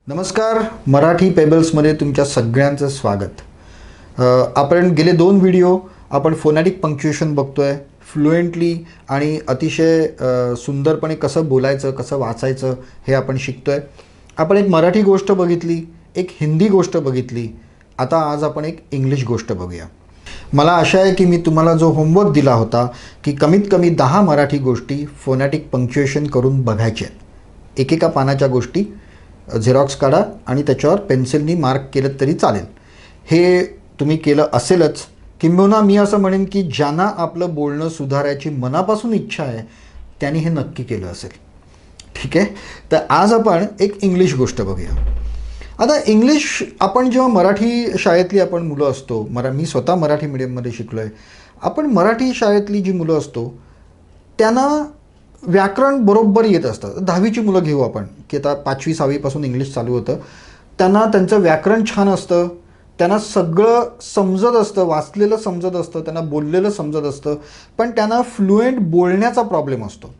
नमस्कार. मराठी पेबल्समध्ये तुमच्या सगळ्यांचं स्वागत. आपण गेले 2 व्हिडिओ आपण फोनॅटिक पंक्च्युएशन बघतोय. फ्लुएंटली आणि अतिशय सुंदरपणे कसं बोलायचं, कसं वाचायचं हे आपण शिकतोय. आपण एक मराठी गोष्ट बघितली, एक हिंदी गोष्ट बघितली. आता आज आपण एक इंग्लिश गोष्ट बघूया. मला आशा आहे की मी तुम्हाला जो होमवर्क दिला होता की कमीत कमी 10 मराठी गोष्टी फोनॅटिक पंक्च्युएशन करून बघायच्या. एकेका पानाच्या गोष्टी झेरॉक्स काढा आणि त्याच्यावर पेन्सिलनी मार्क केलं तरी चालेल. हे तुम्ही केलं असेलच. किंबहुना मी असं म्हणेन की ज्यांना आपलं बोलणं सुधारायची मनापासून इच्छा आहे त्यांनी हे नक्की केलं असेल. ठीक आहे. तर आज आपण एक इंग्लिश गोष्ट बघूया. आता इंग्लिश आपण जेव्हा मराठी शाळेतली आपण मुलं असतो, मी स्वतः मराठी मीडियममध्ये शिकलो आहे. आपण मराठी शाळेतली जी मुलं असतो त्यांना व्याकरण बरोबर येत असतं. 10वीची मुलं घेऊ आपण की आता 5वी 6वीपासून इंग्लिश चालू होतं. त्यांना त्यांचं व्याकरण छान असतं, त्यांना सगळं समजत असतं, वाचलेलं समजत असतं, त्यांना बोललेलं समजत असतं. पण त्यांना फ्लुएंट बोलण्याचा प्रॉब्लेम असतो.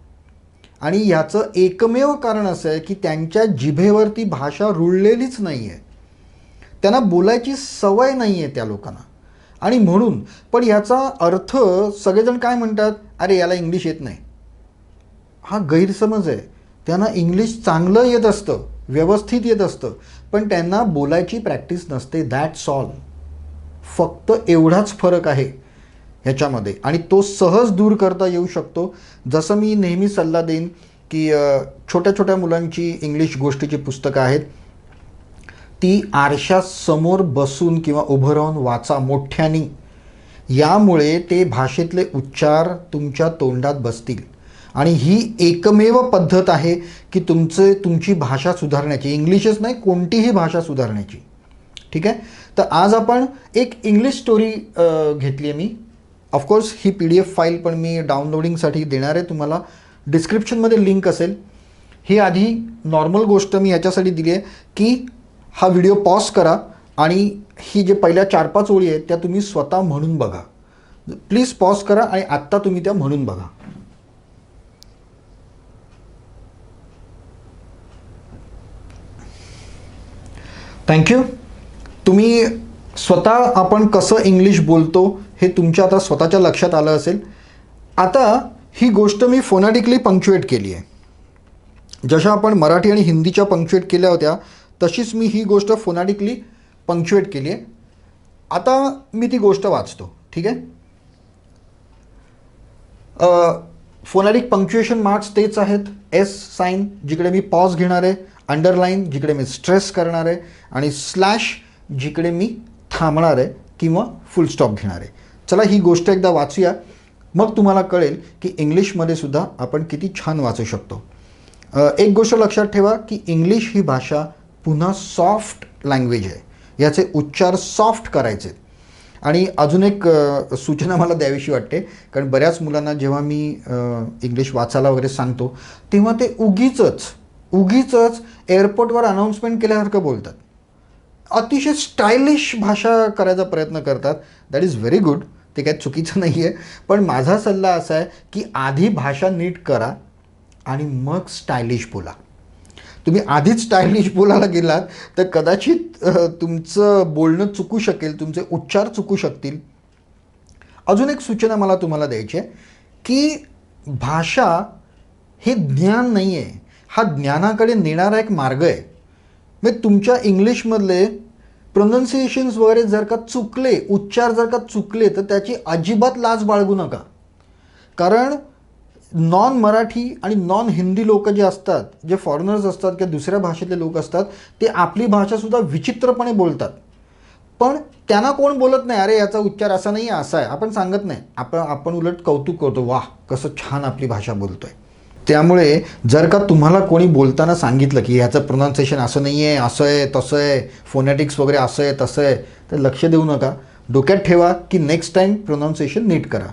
आणि ह्याचं एकमेव कारण असं आहे की त्यांच्या जिभेवरती भाषा रुळलेलीच नाही आहे. त्यांना बोलायची सवय नाही आहे त्या लोकांना. आणि म्हणून पण ह्याचा अर्थ सगळेजण काय म्हणतात, अरे याला इंग्लिश येत नाही. हा गैरसमज आहे. त्यांना इंग्लिश चांगलं येत असतं, व्यवस्थित येत असतं, पण त्यांना बोलायची प्रॅक्टिस नसते. That's all. फक्त एवढाच फरक आहे ह्याच्यामध्ये. आणि तो सहज दूर करता येऊ शकतो. जसं मी नेहमी सल्ला देईन की छोट्या छोट्या मुलांची इंग्लिश गोष्टीची पुस्तकं आहेत, ती आरशासमोर बसून किंवा उभं राहून वाचा मोठ्यानी. यामुळे ते भाषेतले उच्चार तुमच्या तोंडात बसतील. आणि ही एकमेव पद्धत आहे की तुमची भाषा सुधारण्याची. इंग्लिशच नाही, कोणतीही भाषा सुधारण्याची. ठीक आहे. तर आज आपण एक इंग्लिश स्टोरी घेतली आहे मी. ऑफकोर्स ही PDF फाईल पण मी डाउनलोडिंगसाठी देणार आहे तुम्हाला. डिस्क्रिप्शनमध्ये लिंक असेल. ही आधी नॉर्मल गोष्ट मी याच्यासाठी दिली आहे की हा व्हिडिओ पॉज करा आणि ही जे पहिल्या 4-5 ओळी आहेत त्या तुम्ही स्वतः म्हणून बघा. प्लीज पॉज करा आणि आत्ता तुम्ही त्या म्हणून बघा. थँक्यू. तुम्ही स्वतः आपण कसं इंग्लिश बोलतो हे तुमच्या आता स्वतःच्या लक्षात आलं असेल. आता ही गोष्ट मी फोनॅटिकली पंक्च्युएट केली आहे. जशा आपण मराठी आणि हिंदीच्या पंक्च्युएट केल्या होत्या तशीच मी ही गोष्ट फोनॅटिकली पंक्च्युएट केली आहे. आता मी ती गोष्ट वाचतो. ठीक आहे. फोनॅटिक पंक्च्युएशन मार्क्स तेच आहेत. एस साईन जिकडे मी पॉज घेणार आहे, अंडरलाईन जिकडे मी स्ट्रेस करणार आहे, आणि स्लॅश जिकडे मी थांबणार आहे किंवा फुल स्टॉप घेणार आहे. चला ही गोष्ट एकदा वाचूया, मग तुम्हाला कळेल की इंग्लिशमध्ये सुद्धा आपण किती छान वाचू शकतो. एक गोष्ट लक्षात ठेवा की इंग्लिश ही भाषा पुन्हा सॉफ्ट लँग्वेज आहे. याचे उच्चार सॉफ्ट करायचे. आणि अजून एक सूचना मला द्यावीशी वाटते, कारण बऱ्याच मुलांना जेव्हा मी इंग्लिश वाचायला वगैरे सांगतो तेव्हा ते उगीच एअरपोर्टवर अनाऊन्समेंट केल्यासारखं बोलतात. अतिशय स्टायलिश भाषा करायचा प्रयत्न करतात. That is very good. ते काही चुकीचं नाही आहे. पण माझा सल्ला असा आहे की आधी भाषा नीट करा आणि मग स्टायलिश बोला. तुम्ही आधीच स्टायलिश बोलायला गेलात तर कदाचित तुमचं बोलणं चुकू शकेल, तुमचे उच्चार चुकू शकतील. अजून एक सूचना मला तुम्हाला द्यायची आहे की भाषा हे ज्ञान नाही आहे. हा ज्ञानाकडे नेणारा एक मार्ग आहे. म्हणजे तुमच्या इंग्लिशमधले प्रोनन्सिएशन्स वगैरे जर का चुकले, उच्चार जर का चुकले तर त्याची अजिबात लाज बाळगू नका. कारण नॉन मराठी आणि नॉन हिंदी लोक जे असतात, जे फॉरेनर्स असतात किंवा दुसऱ्या भाषेतले लोक असतात, ते आपली भाषासुद्धा विचित्रपणे बोलतात. पण त्यांना कोण बोलत नाही, अरे याचा उच्चार असा नाही आहे, असा आहे. आपण सांगत नाही. आपण उलट कौतुक करतो, वाह कसं छान आपली भाषा बोलतोय. त्यामुळे जर का तुम्हाला कोणी बोलताना सांगितलं की ह्याचं प्रोनाऊन्सिएशन असं नाही आहे, असं आहे, तसं आहे, फोनॅटिक्स वगैरे असं आहे, तसं आहे, तर लक्ष देऊ नका. डोक्यात ठेवा की नेक्स्ट टाईम प्रोनाऊन्सिएशन नीट करा.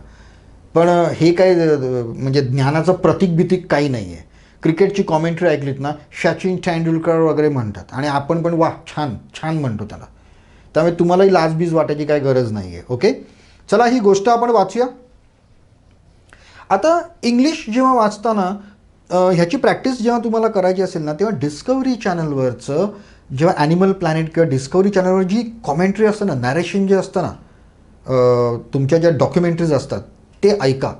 पण हे काय म्हणजे ज्ञानाचं प्रतीक काही नाही आहे. क्रिकेटची कॉमेंट्री ऐकलीत ना, सचिन तेंडुलकर वगैरे म्हणतात आणि आपण पण वाह छान छान म्हणतो त्याला. त्यामुळे तुम्हालाही लाजबीज वाटायची काही गरज नाही आहे. ओके. चला ही गोष्ट आपण वाचूया. आता इंग्लिश जेव्हा वाचताना ह्याची प्रॅक्टिस जेव्हा तुम्हाला करायची असेल ना, तेव्हा डिस्कवरी चॅनलवरचं जेव्हा ॲनिमल प्लॅनेट किंवा डिस्कवरी चॅनलवर जी कॉमेंट्री असतं ना, नॅरेशन जे असतं ना, तुमच्या ज्या डॉक्युमेंटरीज असतात ते ऐका.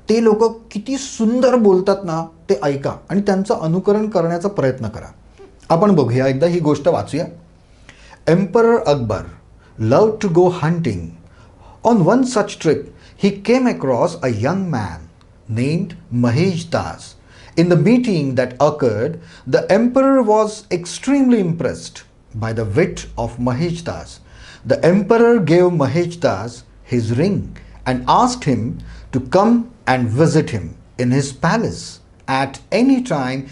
ते लोक किती सुंदर बोलतात ना, ते ऐका आणि त्यांचं अनुकरण करण्याचा प्रयत्न करा. आपण बघूया एकदा ही गोष्ट वाचूया. Emperor Akbar loved to go hunting. On one such trip he came across a young man named Mahesh Das. In the meeting that occurred, the emperor was extremely impressed by the wit of Mahesh Das. The emperor gave Mahesh Das his ring and asked him to come and visit him in his palace at any time.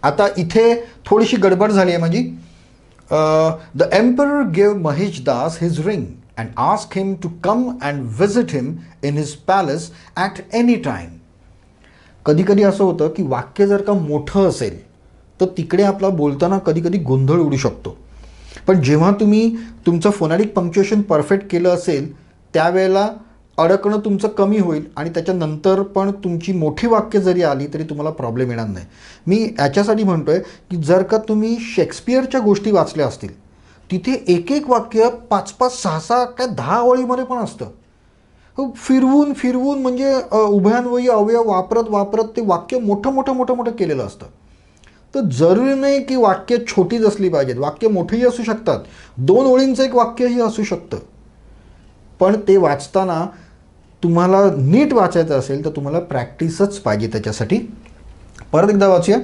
आता इथे थोडीशी गडबड झाली आहे माझी. The emperor gave Mahesh Das his ring and asked him to come and visit him in his palace at any time. कधी कधी असं होतं की वाक्य जर का मोठं असेल तर तिकडे आपला बोलताना कधी कधी गोंधळ उडू शकतो. पण जेव्हा तुम्ही तुमचं फोनॅटिक पंक्च्युएशन परफेक्ट केलं असेल त्यावेळेला अडकणं तुमचं कमी होईल आणि त्याच्यानंतर पण तुमची मोठी वाक्य जरी आली तरी तुम्हाला प्रॉब्लेम येणार नाही. मी याच्यासाठी म्हणतो आहे की जर का तुम्ही शेक्सपियरच्या गोष्टी वाचल्या असतील तिथे एक एक वाक्य 5-5, 6-6 काय 10 ओळीमध्ये पण असतं. फिरवून फिरवून म्हणजे उभयान्वयी अवयव वापरत वापरत ते वाक्य मोठं मोठं मोठं मोठं केलेलं असतं. तर जरुरी नाही की वाक्य छोटीच असली पाहिजेत. वाक्य मोठेही असू शकतात. 2 ओळींचं एक वाक्यही असू शकतं. पण ते वाचताना तुम्हाला नीट वाचायचं असेल तर तुम्हाला प्रॅक्टिसच पाहिजे त्याच्यासाठी. परत एकदा वाचूया.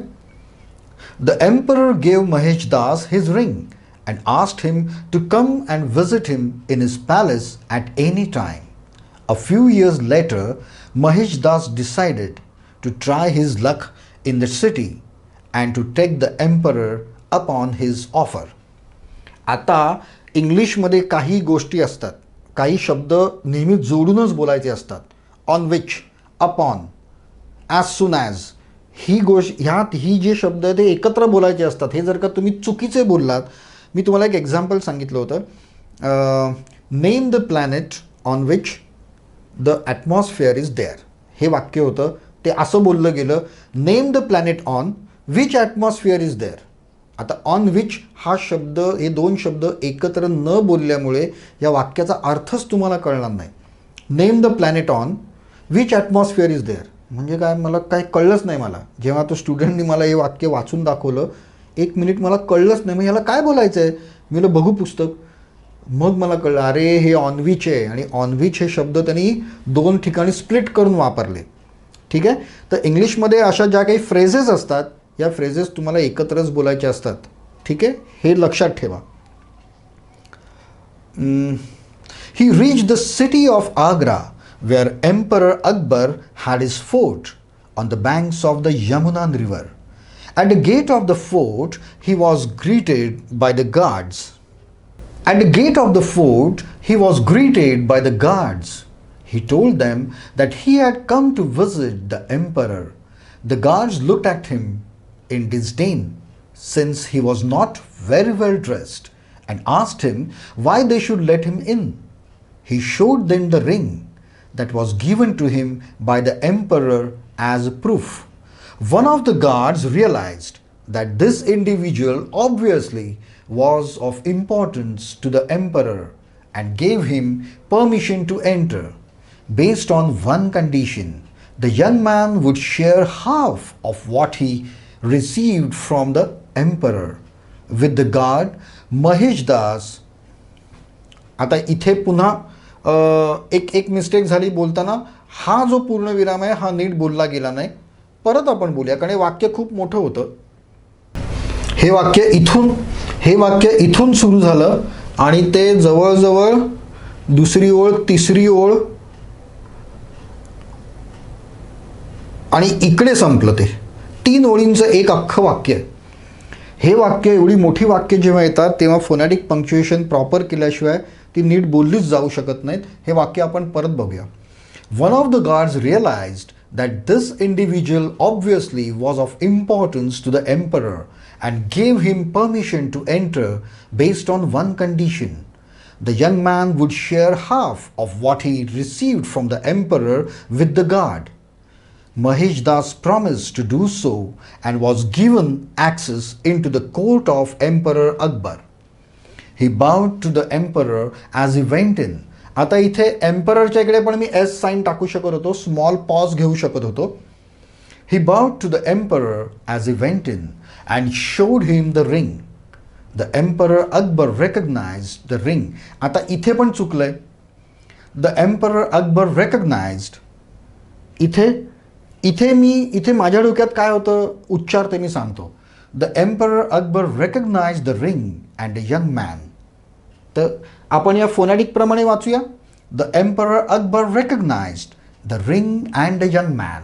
The emperor gave Mahesh Das his ring and asked him to come and visit him in his palace at any time. A few years later, Mahesh Das decided to try his luck in the city and to take the emperor upon his offer. आता इंग्लिशमध्ये काही गोष्टी असतात, काही शब्द नेहमी जोडूनच बोलायचे असतात. On which, upon, as soon as, ही गोष्ट ह्यात ही जे शब्द आहेत ते एकत्र बोलायचे असतात. हे जर का तुम्ही चुकीचे बोललात, मी तुम्हाला एक एक्झाम्पल सांगितलं होतं. Name the planet on which the atmosphere is there, हे वाक्य होतं. ते असं बोललं गेलं, name the planet on which atmosphere is there. आता ऑन विच हा शब्द, हे 2 शब्द एकत्र न बोलल्यामुळे या वाक्याचा अर्थच तुम्हाला कळणार नाही. Name the planet on which atmosphere is there म्हणजे काय, मला काय कळलंच नाही. मला जेव्हा तो स्टुडंटनी मला हे वाक्य वाचून दाखवलं 1 मिनिट मला कळलंच नाही. मग ह्याला काय बोलायचं आहे, मी बघू पुस्तक, मग मला कळलं अरे हे ऑनविच आहे. आणि ऑनविच हे शब्द त्यांनी 2 ठिकाणी स्प्लिट करून वापरले. ठीक आहे. तर इंग्लिशमध्ये अशा ज्या काही फ्रेजेस असतात या फ्रेजेस तुम्हाला एकत्रच बोलायच्या असतात. ठीक आहे, हे लक्षात ठेवा. He reach the city of Agra where emperor Akbar had his fort on the banks of the Yamuna river. At the gate of the fort, he was greeted by the guards. At the gate of the fort, he was greeted by the guards. He told them that he had come to visit the emperor. The guards looked at him in disdain, since he was not very well dressed, and asked him why they should let him in. He showed them the ring that was given to him by the emperor as a proof. One of the guards realized that this individual obviously was of importance to the emperor and gave him permission to enter, based on one condition: the young man would share half of what he received from the emperor. With the guard, Mahesh Das. आता इथे पुन्हा एक mistake झाली बोलताना. हा जो पूर्णविराम आहे हा नीट बोलला गेला नाही. परत आपण बोलूया, कारण हे वाक्य खूप मोठं होतं. हे वाक्य इथून सुरू झालं आणि ते जवळजवळ 2री ओळ, 3री ओळ आणि इकडे संपलं. ते 3 ओळींचं एक अख्खं वाक्य. हे वाक्य, एवढी मोठी वाक्य जेव्हा येतात तेव्हा फोनॅटिक पंक्च्युएशन प्रॉपर केल्याशिवाय ती नीट बोललीच जाऊ शकत नाहीत. हे वाक्य आपण परत बघूया. One of the guards realised that this individual obviously was of importance to the emperor and gave him permission to enter based on one condition: the young man would share half of what he received from the emperor with the guard. Mahesh Das promised to do so and was given access into the court of Emperor Akbar. He bowed to the emperor as he went in. आता इथे एम्पररच्या इकडे पण मी S sign टाकू शकत होतो, small pause घेऊ शकत होतो. He bowed to the emperor as he went in and showed him the ring. The emperor Akbar recognized the ring. आता इथे पण चुकलंय. The emperor Akbar recognized. इथे माझ्या डोक्यात काय होतं उच्चार ते मी सांगतो. The emperor Akbar recognized the ring and a young man. तर आपण या फोनॅटिक प्रमाणे वाचूया. The emperor Akbar recognized the ring and a young man.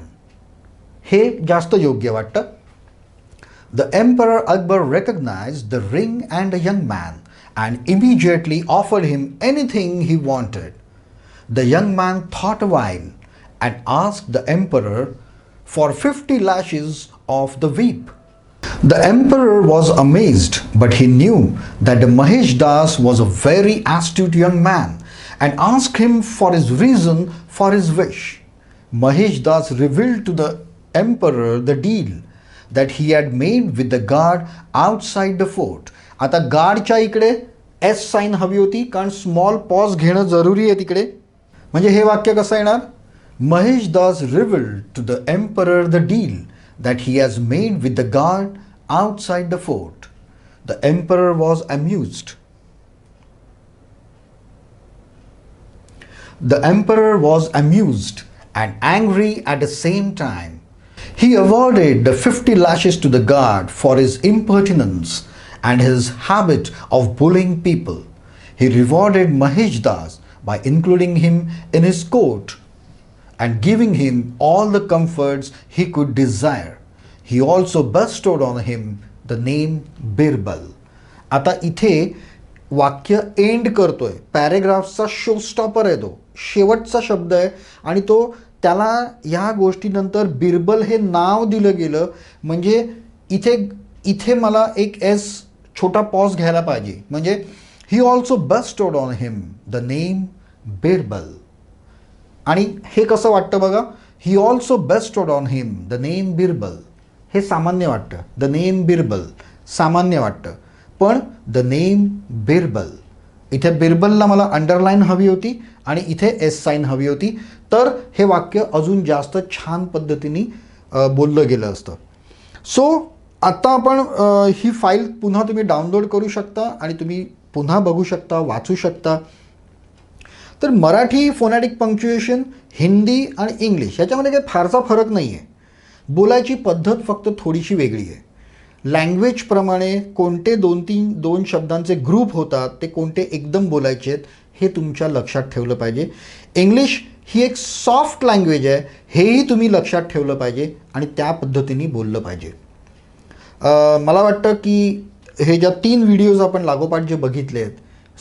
हे जास्त योग्य वाटतं. The emperor Akbar recognized the ring and a young man and immediately offered him anything he wanted. The young man thought a while and asked the emperor for 50 lashes of the whip. The emperor was amazed, but he knew that Mahesh Das was a very astute young man and asked him for his reason for his wish. Mahesh Das revealed to the emperor the deal that he had made with the guard outside the fort. आता गार्डच्या इकडे S sign हवी होती कारण small pause घेणं जरुरी आहे तिकडे. म्हणजे हे वाक्य कसं येणार? Mahesh Das revealed to the emperor the deal that he has made with the guard outside the fort. The emperor was amused. The emperor was amused and angry at the same time. He awarded the 50 lashes to the guard for his impertinence and his habit of bullying people. He rewarded Mahesh Das by including him in his court and giving him all the comforts he could desire. He also bestowed on him the name Birbal. आता इथे वाक्य end करतोय. पॅरेग्राफचा show stopper आहे, तो शेवटचा शब्द आहे आणि तो त्याला ह्या गोष्टीनंतर बिरबल हे नाव दिलं गेलं. म्हणजे इथे मला एक एस छोटा पॉज घ्यायला पाहिजे. म्हणजे he also bestowed on him the name Birbal. आणि हे कसं वाटतं बघा, he also bestowed on him the name Birbal. हे सामान्य वाटतं. द नेम बिरबल सामान्य वाटतं, पण द नेम बिरबल इथे बिरबलला मला अंडरलाईन हवी होती आणि इथे एस साइन हवी होती, तर हे वाक्य अजून जास्त छान पद्धतीने बोललं गेलं असतं. सो आता आपण ही फाईल पुन्हा तुम्ही डाउनलोड करू शकता आणि तुम्ही पुन्हा बघू शकता, वाचू शकता. तर मराठी फोनॅटिक पंक्च्युएशन, हिंदी आणि इंग्लिश याच्यामध्ये काही फारसा फरक नाही आहे. बोलायची पद्धत फक्त थोडीशी वेगळी आहे. लँग्वेजप्रमाणे कोणते दोन शब्दांचे ग्रुप होतात, ते कोणते एकदम बोलायचे आहेत हे तुमच्या लक्षात ठेवलं पाहिजे. इंग्लिश ही एक सॉफ्ट लँग्वेज आहे, हेही तुम्ही लक्षात ठेवलं पाहिजे आणि त्या पद्धतीने बोललं पाहिजे. मला वाटतं की हे ज्या 3 व्हिडिओज आपण लागोपाठ जे बघितले आहेत,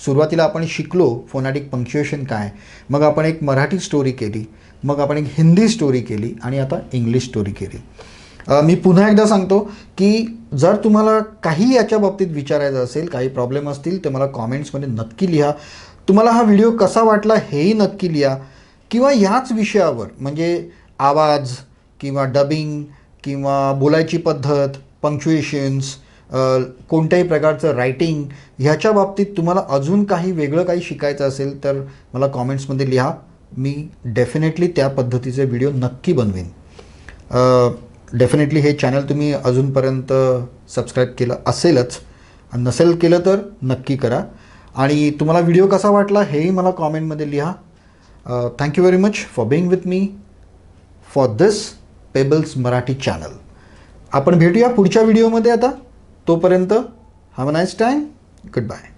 सुरुवातीला आपण शिकलो फोनॅटिक पंक्च्युएशन काय, मग आपण एक मराठी स्टोरी केली, मग आपण एक हिंदी स्टोरी केली आणि आता इंग्लिश स्टोरी केली. मी पुन्हा एकदा सांगतो की जर तुम्हाला काही याच्या बाबतीत विचारायचं असेल, काही प्रॉब्लेम असतील, तर मला कॉमेंट्समध्ये नक्की लिहा. तुम्हाला हा व्हिडिओ कसा वाटला हेही नक्की लिहा. किंवा ह्याच विषयावर म्हणजे आवाज किंवा डबिंग किंवा बोलायची पद्धत, पंक्च्युएशन्स, कोणत्याही प्रकारचं रायटिंग ह्याच्या बाबतीत तुम्हाला अजून काही वेगळं काही शिकायचं असेल तर मला कॉमेंट्समध्ये लिहा. मी डेफिनेटली त्या पद्धतीचे व्हिडिओ नक्की बनवेन. डेफिनेटली हे चॅनल तुम्ही अजूनपर्यंत सबस्क्राईब केलं असेलच, नसेल केलं तर नक्की करा. आणि तुम्हाला व्हिडिओ कसा वाटला हेही मला कॉमेंटमध्ये लिहा. Thank you very much for being with me for this pebbles Marathi channel. आपण भेटूया पुढच्या व्हिडिओमध्ये. आता तोपर्यंत have a nice time. Good bye.